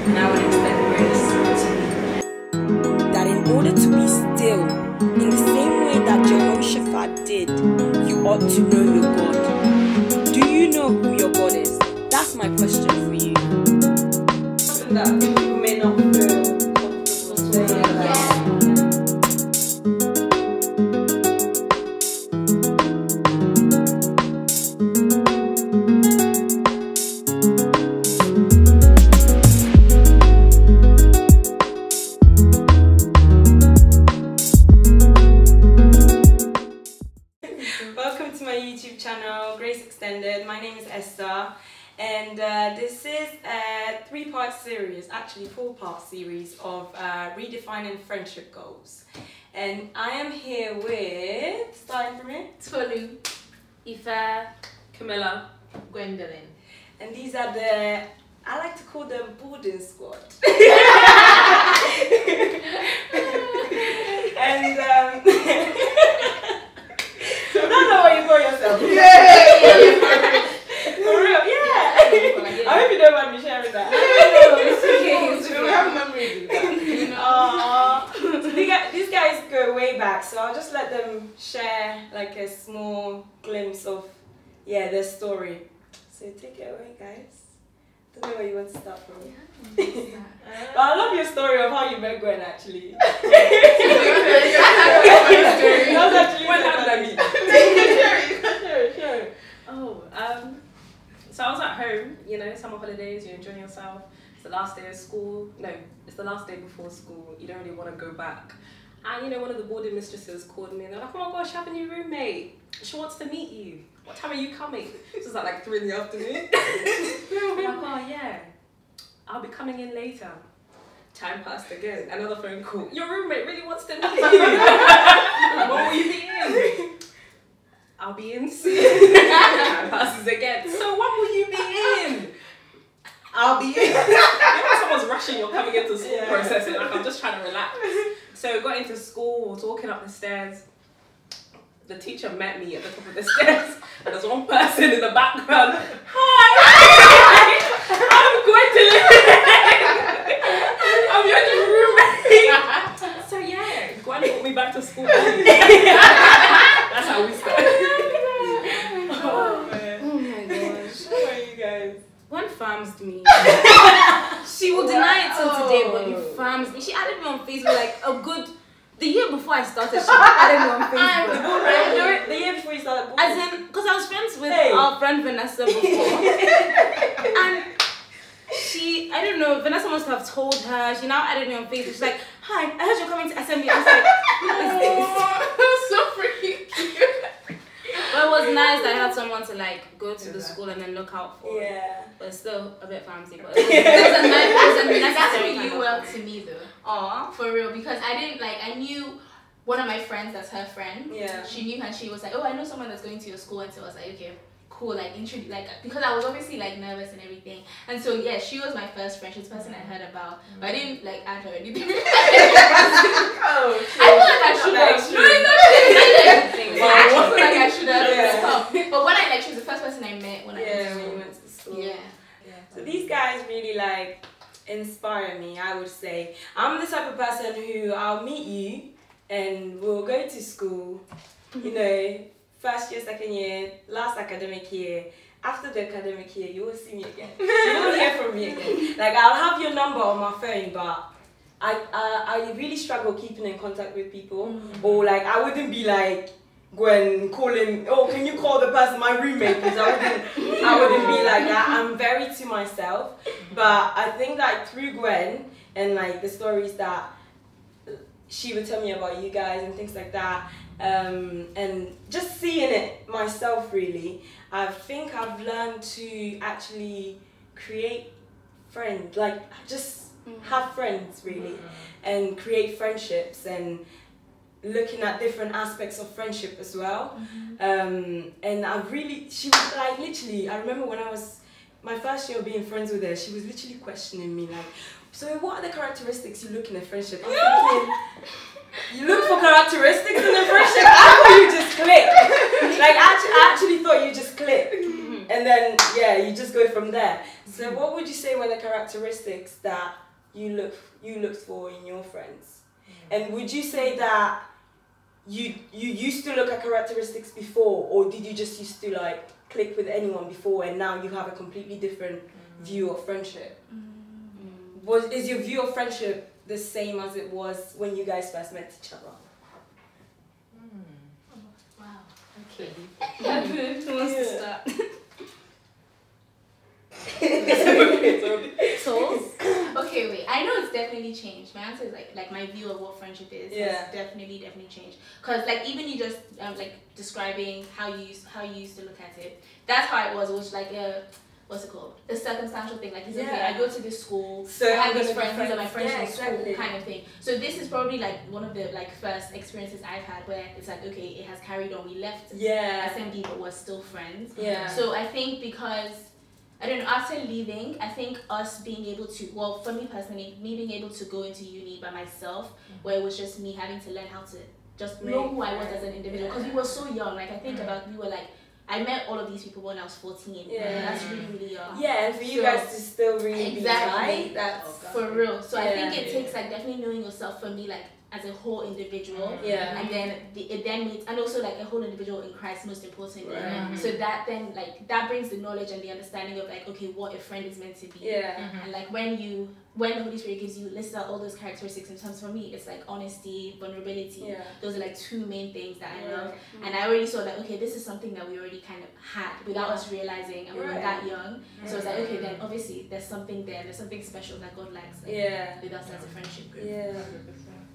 and I would extend grace to you. That in order to be still, in the same way that Jehoshaphat did, you ought to know your God. Do you know who your God is? That's my question for you. That people may not feel comfortable saying that. Welcome to my YouTube channel, Grace Extended. My name is Esther, and this is a 3-part series, actually 4-part series of Redefining Friendship Goals. And I am here with, starting from it, Tolu, Ifa, Camilla, Gwendolyn. And these are the, I like to call them boarding squad. And I don't know what you call yourself. For real, yeah. I hope you don't mind me sharing that. No, it's okay. We have memories of that. So these guys go way back, so I'll just let them share like a small glimpse of their story. So take it away, guys. Don't know where you want to start from. But I love your story of how you met Gwen actually. That was actually What happened? Sure. So I was at home, you know, summer holidays, you're enjoying yourself. It's the last day of school. No, it's the last day before school. You don't really want to go back. And you know, one of the boarding mistresses called me and they're like, oh my gosh, you have a new roommate. She wants to meet you. What time are you coming? This was at like 3 in the afternoon. I'm like, oh yeah, I'll be coming in later. Time passed again. Another phone call. Your roommate really wants to meet you. When will you be in? I'll be in soon. Time passes again. So when will you be in? I'll be in. You know when someone's rushing, you're coming into school processing, like I'm just trying to relax. So got into school, was walking up the stairs. The teacher met me at the top of the stairs, and there's one person in the background. Hi! I'm Gwendolyn! I'm your new roommate! So yeah, Gwen brought me back to school. That's how we started. Oh man. Oh my gosh. How are you guys? One farms me. She will deny it till today, but you farms me. She added me on Facebook like a good. The year before I started, she added me on Facebook. The year before you started boarding? As in, because I was friends with our friend Vanessa before. And she, I don't know, Vanessa must have told her. She now added me on Facebook. She's like, hi, I heard you're coming to assembly. I was like, what is this? So freaking cute. But it was nice that I had someone to like go to the school and then look out for. Yeah. But it's still a bit fancy. But it was a necessary That's kind really of well thing. to me though. Aw. For real, because I didn't like, I knew one of my friends that's her friend. Yeah. She knew her and she was like, oh, I know someone that's going to your school, and so I was like, okay, cool, like because I was obviously like nervous and everything. And so yeah, she was my first friend. She's the person I heard about. But I didn't like add her or anything. Oh, I feel like I should have. No, I actually feel like I should have. But when she was the first person I met when I went to when you school. went to school. Yeah. So these guys really like inspire me, I would say. I'm the type of person who I'll meet you and we'll go to school, you know, first year, second year, last academic year. After the academic year, you won't see me again. You won't hear from me again. Like, I'll have your number on my phone, but I really struggle keeping in contact with people. Or like, I wouldn't be like, Gwen calling, oh, can you call the person, my roommate, because I wouldn't be like that. I'm very to myself. But I think like through Gwen and like the stories that she would tell me about you guys and things like that, and just seeing it myself really, I think I've learned to actually create friends, like just have friends really, and create friendships and looking at different aspects of friendship as well. And she was like literally, I remember when I was my first year of being friends with her, she was literally questioning me like, so what are the characteristics you look in a friendship? I'm thinking, you look for characteristics in a friendship? I thought you just click. Like I actually thought you just click. And then yeah, you just go go from there. So what would you say were the characteristics that you looked for in your friends? And would you say that you used to look at characteristics before, or did you just used to like click with anyone before and now you have a completely different view of friendship? Is your view of friendship the same as it was when you guys first met each other? Wow. Okay. Who wants to start? Souls? Okay, wait. I know it's definitely changed. My answer is like my view of what friendship is has definitely changed. Cause like even you just like describing how you used to look at it. That's how it was. It was like a what's it called? A circumstantial thing. Like, okay, I go to this school, so I have these friends, these are my friends from exactly. school, kind of thing. So this is probably like one of the like first experiences I've had where it's like, okay, it has carried on. We left SMD but we're still friends. Yeah. So I think because I don't know, after leaving, I think us being able to, well, for me personally, me being able to go into uni by myself, where it was just me having to learn how to just know who I was as an individual, because we were so young. Like I think about, we were like, I met all of these people when I was 14. Yeah. That's really, really young. Yeah, and for you guys to still really be tight, that's for real. So I think it takes like definitely knowing yourself for me, like as a whole individual. Yeah. And then it then meets, and also like a whole individual in Christ, most importantly. Right. So that then like that brings the knowledge and the understanding of like, okay, what a friend is meant to be. Yeah. And like when the Holy Spirit gives you, lists out all those characteristics, in terms for me, it's like honesty, vulnerability. Yeah. Those are like two main things that I love. And I already saw that, okay, this is something that we already kind of had without us realizing, and we were that young. So it's like, okay, then obviously there's something there, there's something special that God likes with us as a friendship group. Yeah.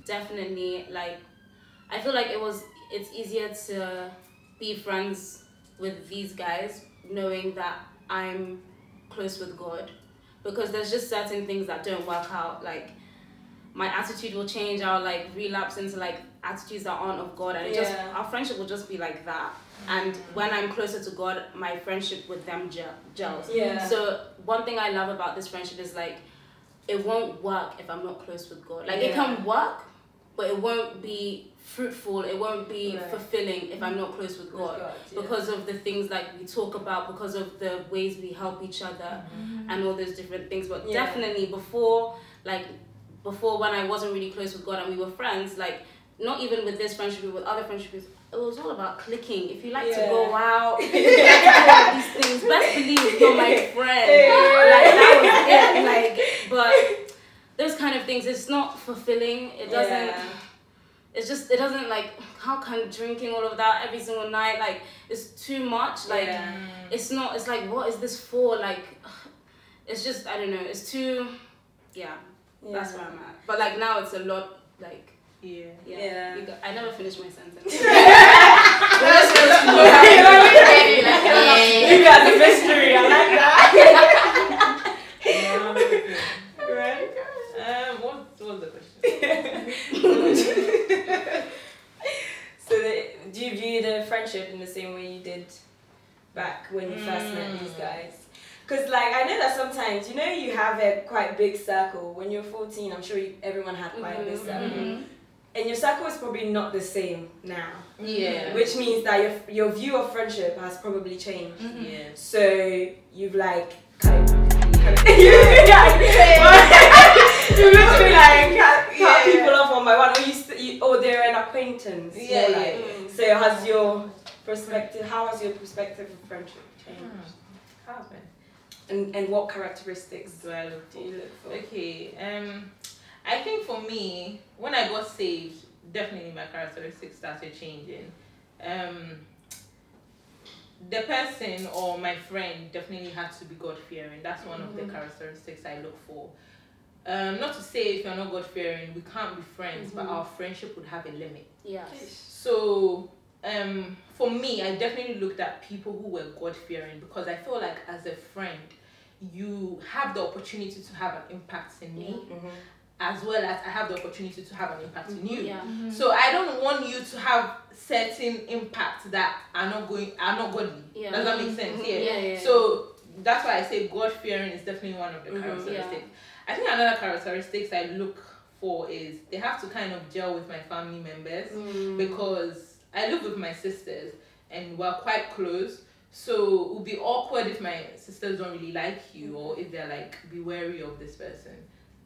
Definitely, like, I feel like it's easier to be friends with these guys knowing that I'm close with God, because there's just certain things that don't work out. Like my attitude will change, I'll like relapse into like attitudes that aren't of God, and our friendship will just be like that. And when I'm closer to God, my friendship with them gels. So one thing I love about this friendship is like, it won't work if I'm not close with God. Like it can work, but it won't be fruitful, it won't be fulfilling if I'm not close with God. Because of the things like we talk about, because of the ways we help each other and all those different things. But definitely before when I wasn't really close with God and we were friends, like not even with this friendship group, with other friendship groups, it was all about clicking. If you like to go out, if you like to do all these things, best believe you're my friend. Like that was it. Like, but those kind of things, it's not fulfilling. It doesn't. It's just, it doesn't like, how can drinking all of that every single night, like it's too much. Like it's not. It's like, what is this for? Like it's just, I don't know. It's too. That's where I'm at. But like now it's a lot like. I never finished my sentence. You got the mystery. I like that. Right? What was the question? So do you view the friendship in the same way you did back when you first met these guys? Because like I know that sometimes, you know, you have a quite big circle. When you're 14, I'm sure everyone had quite a big circle. And your circle is probably not the same now. Which means that your view of friendship has probably changed. So you've like you literally like cut people off one by one, or they're an acquaintance. So has your perspective? How has your perspective of friendship changed? And what characteristics do you look for? Okay. I think for me, when I got saved, definitely my characteristics started changing. The person or my friend definitely had to be God-fearing. That's one of the characteristics I look for. Not to say if you're not God-fearing, we can't be friends, but our friendship would have a limit. So for me, I definitely looked at people who were God-fearing, because I feel like as a friend, you have the opportunity to have an impact in me. As well as I have the opportunity to have an impact in you. So I don't want you to have certain impacts that are not godly. Does that make sense? So that's why I say God-fearing is definitely one of the characteristics. I think another characteristics I look for is they have to kind of gel with my family members, because I live with my sisters and we're quite close. So it would be awkward if my sisters don't really like you, or if they're like, be wary of this person.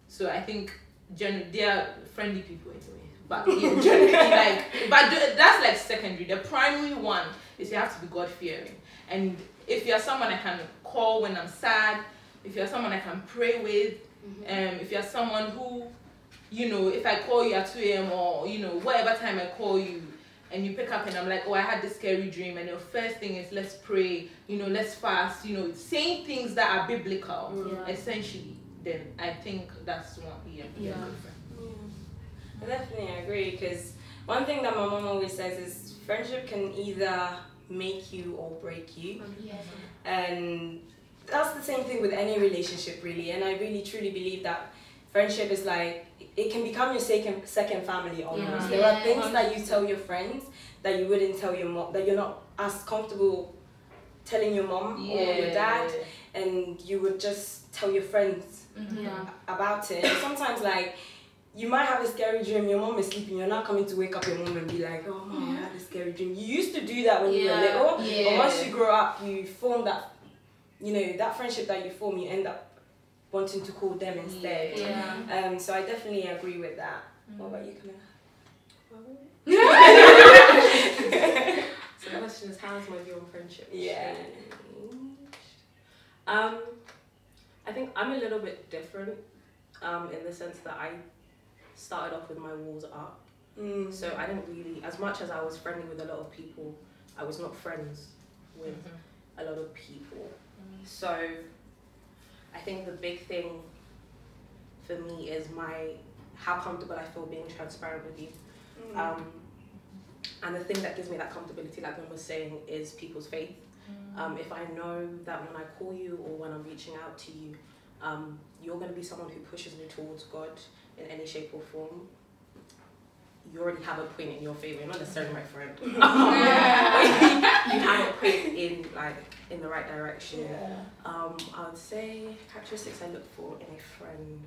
So I think they are friendly people anyway. But yeah, generally, like, but that's like secondary. The primary one is you have to be God-fearing. And if you're someone I can call when I'm sad, if you're someone I can pray with, if you're someone who, you know, if I call you at 2 a.m. or, you know, whatever time I call you, and you pick up and I'm like, oh, I had this scary dream, and your first thing is, let's pray, you know, let's fast, you know, saying things that are biblical, essentially, then I think that's one, I definitely agree, because one thing that my mom always says is friendship can either make you or break you. And that's the same thing with any relationship, really. And I really truly believe that friendship is like, it can become your second family almost. There are things that you tell your friends that you wouldn't tell your mom, that you're not as comfortable telling your mom or your dad, and you would just tell your friends about it. And sometimes, like, you might have a scary dream, your mom is sleeping, you're not coming to wake up your mom and be like, oh mom, I had a scary dream. You used to do that when you were little, but once you grow up, you form that, you know, that friendship that you form, you end up wanting to call them instead. So I definitely agree with that. What about you, Camilla? So the question is, how is my view on friendship changed? I think I'm a little bit different in the sense that I started off with my walls up. So I didn't really, as much as I was friendly with a lot of people, I was not friends with a lot of people. So I think the big thing for me is how comfortable I feel being transparent with you. And the thing that gives me that comfortability, like I was saying, is people's faith. If I know that when I call you or when I'm reaching out to you, you're going to be someone who pushes me towards God in any shape or form, you already have a point in your favor. You're not necessarily my friend. You have a point in the right direction. I would say characteristics I look for in a friend.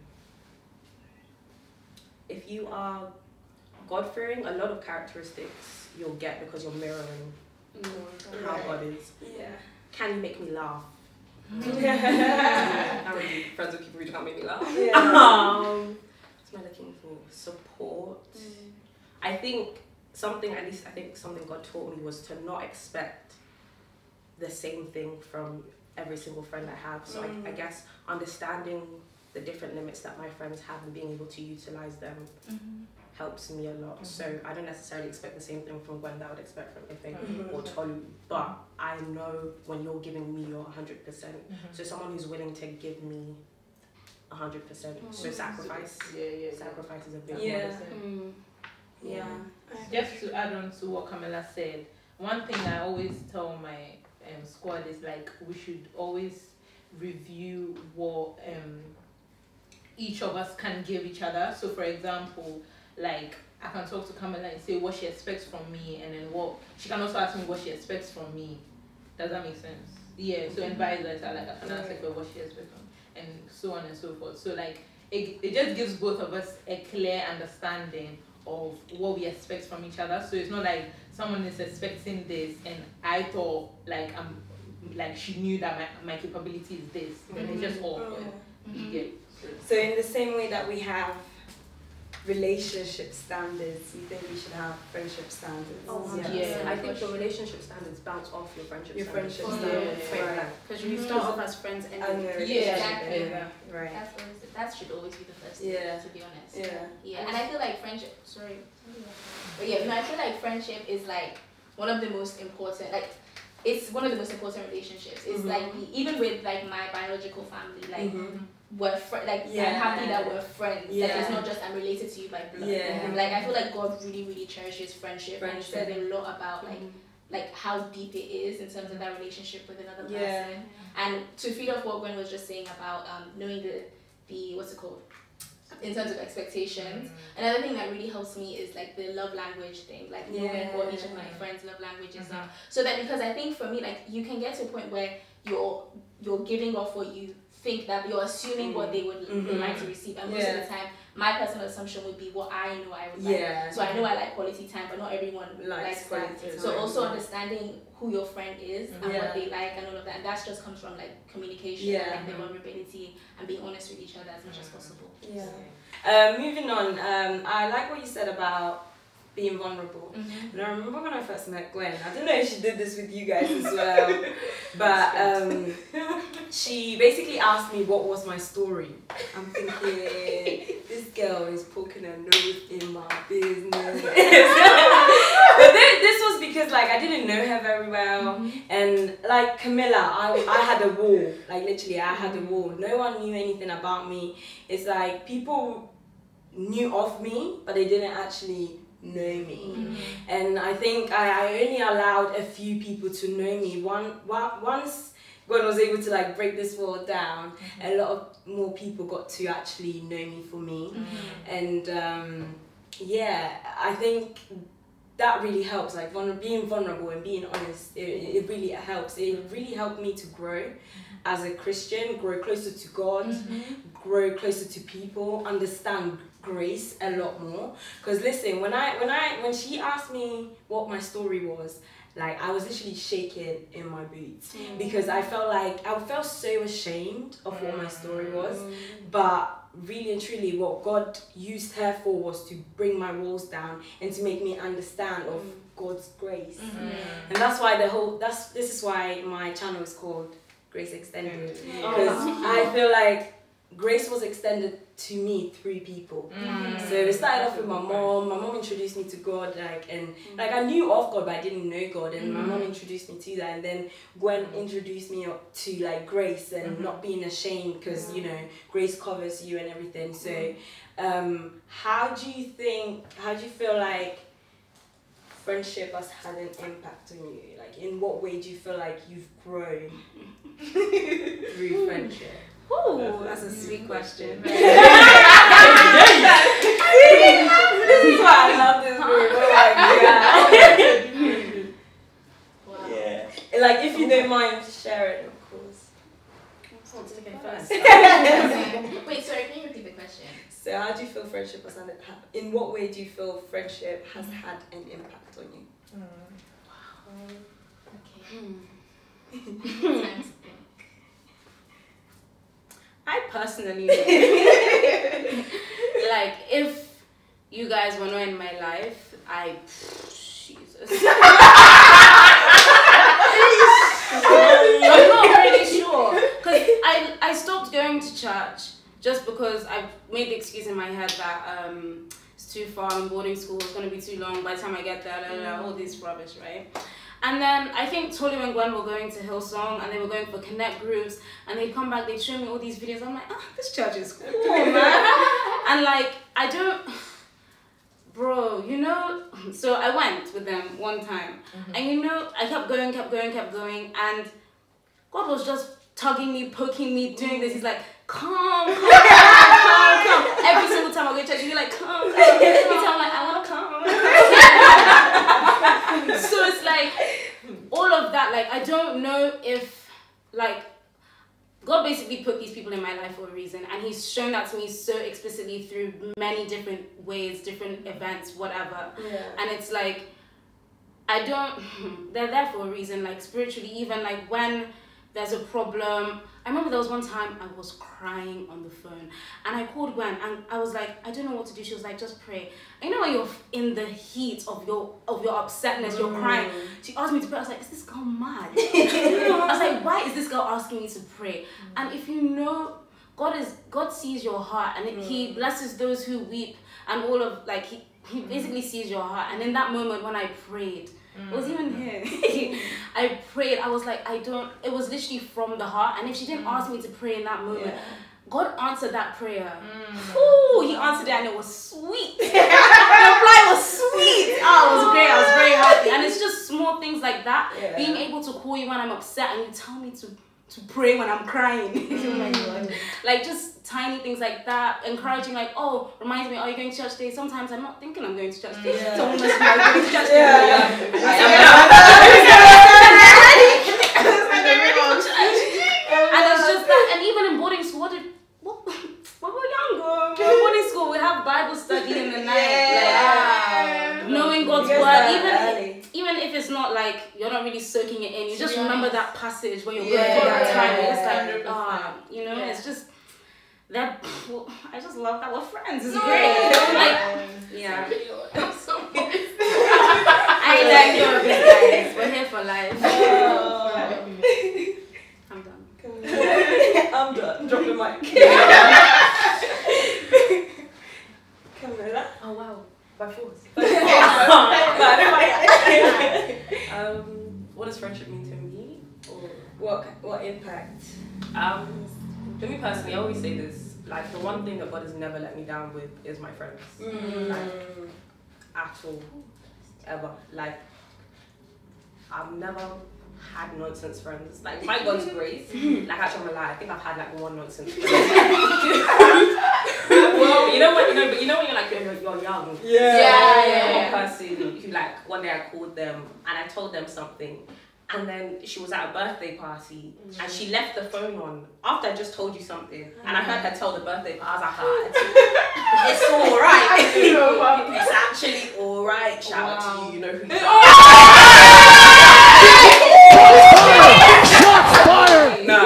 If you are God-fearing, a lot of characteristics you'll get because you're mirroring how God is. Can you make me laugh? I'm really friends with people who can't make me laugh. What am I looking for? Support. I think something God taught me was to not expect the same thing from every single friend I have. So I guess understanding the different limits that my friends have and being able to utilize them helps me a lot. So I don't necessarily expect the same thing from Gwen that I would expect from Ife or Tolu, but I know when you're giving me your 100%. So someone who's willing to give me 100%. So sacrifice. Sacrifice is a big one. Just to add on to what Camilla said, one thing I always tell my squad is like, we should always review what each of us can give each other. So for example, like I can talk to Camilla and say what she expects from me, and then what she can also ask me what she expects from me. Does that make sense? So and vice versa, like I can ask her what she expects from me, and so on and so forth. So like it just gives both of us a clear understanding of what we expect from each other. So it's not like someone is expecting this and I thought like she knew that my capability is this, and it's just awkward. So in the same way that we have relationship standards, you think we should have friendship standards? I think your relationship standards bounce off your friendship standards. Because you start off as friends and right. That should always be the first thing, to be honest. And I feel like friendship, I feel like friendship is like one of the most important, like it's one of the most important relationships. It's like even with like my biological family, like we're I'm happy that we're friends. Like it's not just I'm related to you by blood. Like I feel like God really, really cherishes friendship. And said a lot about like how deep it is in terms of that relationship with another person. And to feed off what Gwen was just saying about knowing the what's it called? In terms of expectations. Another thing that really helps me is like the love language thing, like knowing what each of my friends' love languages are. So that, because I think for me, like you can get to a point where you're giving off what you think, that you're assuming what they would like to receive, and most of the time my personal assumption would be what I know I would like. So I know I like quality time, but not everyone likes quality time. So also understanding who your friend is and what they like and all of that. And that just comes from like communication and like the vulnerability and being honest with each other as much as possible. Moving on, I like what you said about being vulnerable. And I remember when I first met Gwen, I don't know if she did this with you guys as well, but she basically asked me what was my story. I'm thinking, this girl is poking her nose in my business. But this was because like I didn't know her very well, and like Camilla, I had a wall, like literally I had a wall. No one knew anything about me. It's like people knew of me, but they didn't actually know me. And I think I only allowed a few people to know me. Once Gwen was able to like break this wall down, a lot of more people got to actually know me for me. And I think that really helps, like being vulnerable and being honest, it really helps. It really helped me to grow as a Christian, grow closer to God, grow closer to people, understand grace a lot more. Because listen, when she asked me what my story was, like I was literally shaking in my boots because I felt so ashamed of what my story was. But really and truly what God used her for was to bring my walls down and to make me understand of God's grace. And that's why this is why my channel is called Grace Extended, because I feel like grace was extended to me through people. So it started off with my mom. My mom introduced me to God, and I knew of God, but I didn't know God. And my mom introduced me to that, and then Gwen introduced me to like grace and not being ashamed, because you know grace covers you and everything. So, how do you feel like friendship has had an impact on you? Like, in what way do you feel like you've grown through friendship? Ooh, that's a sweet question. This is why I love this group. Oh my god. Yeah. Like, if you don't mind sharing, of course. Wait, sorry, can you repeat the question? So, how do you feel friendship has had? In what way do you feel friendship has had an impact on you? Okay. Time to think. I personally, like, if you guys were not in my life, Jesus. I'm not really sure, because I stopped going to church just because I made the excuse in my head that it's too far, I'm boarding school, it's going to be too long, by the time I get there, all this rubbish, right? And then I think Tolu and Gwen were going to Hillsong and they were going for connect groups, and they'd come back, they'd show me all these videos. I'm like, this church is cool, man. And like, I don't, bro, you know, so I went with them one time, and you know, I kept going, and God was just tugging me, poking me, doing this. He's like, come. Every single time I go to church, he'd be like, come. Every time I'm like, I want to come. So it's like, all of that, like, I don't know if, like, God basically put these people in my life for a reason, and he's shown that to me so explicitly through many different ways, different events, whatever. And it's like, they're there for a reason, like, spiritually, even, like, when there's a problem. I remember there was one time I was crying on the phone, and I called Gwen, and I was like, I don't know what to do. She was like, just pray. And you know when you're in the heat of your upsetness, you're crying. She asked me to pray. I was like, is this girl mad? I was like, why is this girl asking me to pray? And if you know, God sees your heart, and he blesses those who weep, and all of, like, he basically sees your heart. And in that moment when I prayed, it was even here. I prayed. I was like, it was literally from the heart. And if she didn't ask me to pray in that moment, God answered that prayer. Ooh, he answered it, and it was sweet. The reply was sweet. Oh, it was great. I was very happy. And it's just small things like that. Being able to call you when I'm upset, and you tell me to pray when I'm crying. Oh my God. Like, just tiny things like that, encouraging, like, oh, reminds me, are you going to church today? Sometimes I'm not thinking I'm going to church today. Someone must be going to church today. And it's just that, and even in boarding school, when we were younger, in boarding school, we have if it's not like you're not really soaking it in, you just Yeah. remember that passage when you're going Yeah. through that time. And it's like, 100%. you know, Yeah. it's just that. I just love that we're friends. It's No. great. Like, yeah. I'm so I like your guys. We're here for life. I'm done. I'm done. Drop the mic. Camilla. Oh wow, by force. What does friendship mean to me? Or What impact? for me personally, I always say this. Like the one thing that God has never let me down with is my friends. Like, at all, ever. Like I've never had nonsense friends. Like by God's grace, like actually I'm a lie. I think I've had like one nonsense friend. Well, you know when you're like you're young. Yeah. One person who like one day I called them and I told them something. And then she was at a birthday party and she left the phone on after I just told you something. And I heard her tell the birthday party. I was like, it's alright. It's actually alright. Shout out to you. You know who you are. No.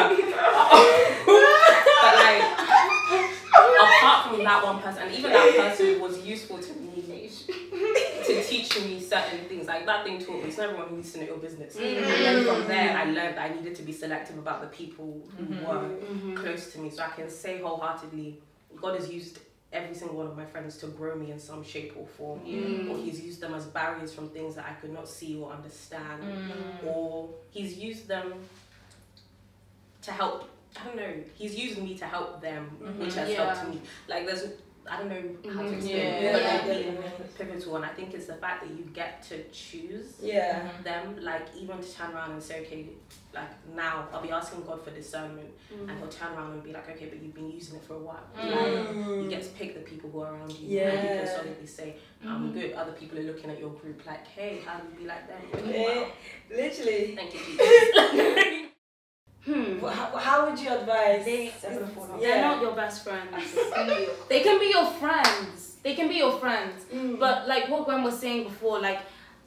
But like, apart from that one person, and even that person was useful to me to teach me certain things. Like that thing taught me, it's not everyone who needs to know your business. And then from there, I learned that I needed to be selective about the people who were close to me. So I can say wholeheartedly, God has used every single one of my friends to grow me in some shape or form. Or He's used them as barriers from things that I could not see or understand. Or He's used them to help. I don't know. He's used me to help them, which has helped me. Like I don't know how to explain, but they've been pivotal, and I think it's the fact that you get to choose them. Like even to turn around and say, okay, like now I'll be asking God for discernment, and He'll turn around and be like, okay, but you've been using it for a while. Like you get to pick the people who are around you, and you can solidly say, I'm good. Other people are looking at your group like, hey, how do you be like them? Wow. Literally. Thank you, Jesus. How would you advise? They're not your best friends. They can be your friends. They can be your friends. But like what Gwen was saying before, like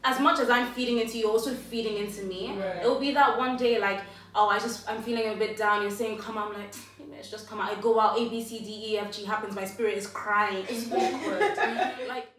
as much as I'm feeding into you, you're also feeding into me. It will be that one day like, oh, I'm feeling a bit down. You're saying, come on, I'm like, let's just come out. I go out, A, B, C, D, E, F, G happens. My spirit is crying. It's awkward. Like.